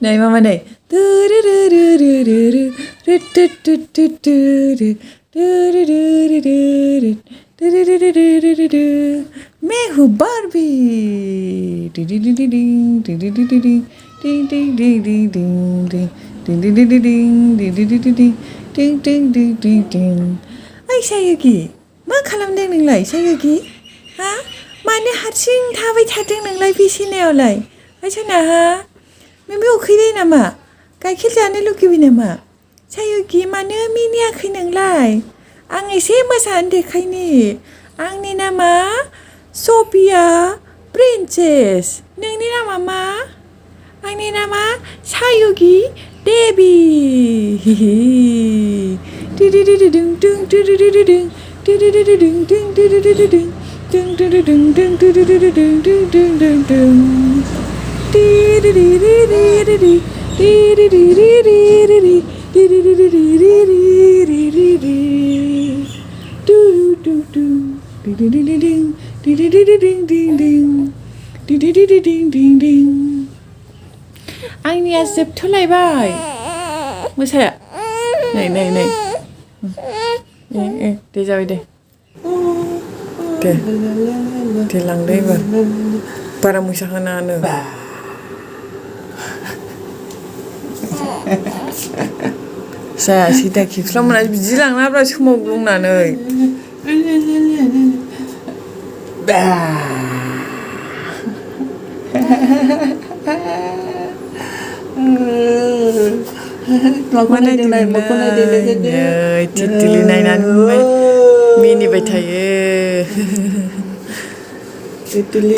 Này mama này. मैं हूँ Barbie. Ay Sayuki, मा खालामदों नोंलाय Sayuki? हा? मानो हारसिं थाबाय थादों नोंलाय बिसिनायावलाय? ओइ सनाहा, मिमि उखैबाय नामा? गाइखेर जानो लुगैबाय नामा? Sayuki, मानो मिनियाखै नोंलाय? आं एसे मोसानो देखायनि. आंनि नामा सफिया प्रिन्सेस. नोंनि नामा मा? आंनि नामा Sayuki देबि. आंनिया जोबथ'लायबाय. मोसाया? नै नै नै. दे जाबाय दे. दे लांदो एबार. बारा मोसाहोनाङानो. जायासै दा खेख्लामोना बिदि लांनाब्रा समाव बुंनानै. Titli nainanwi minibai tayw.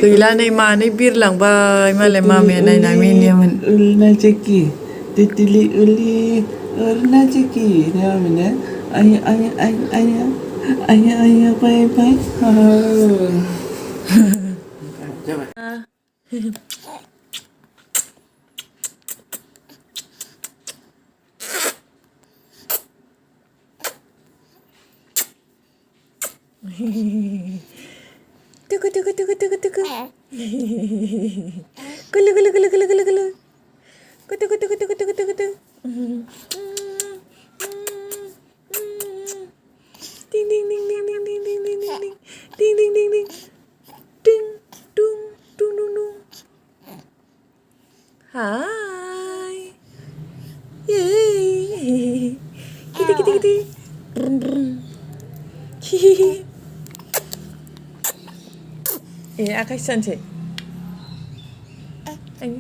गैला नै मानै बिरलांबाय मालाय मामाया नायना मिनियोमोन. Ulna ceki, titli uli, ulna ceki. Dia mana? Ayah, bye. Coba. Tuku. Gulu. Kutu. Ding. Ding. Dung. Hi. Yay. Kitty. Hihihi. आकाश सानसे. Ay.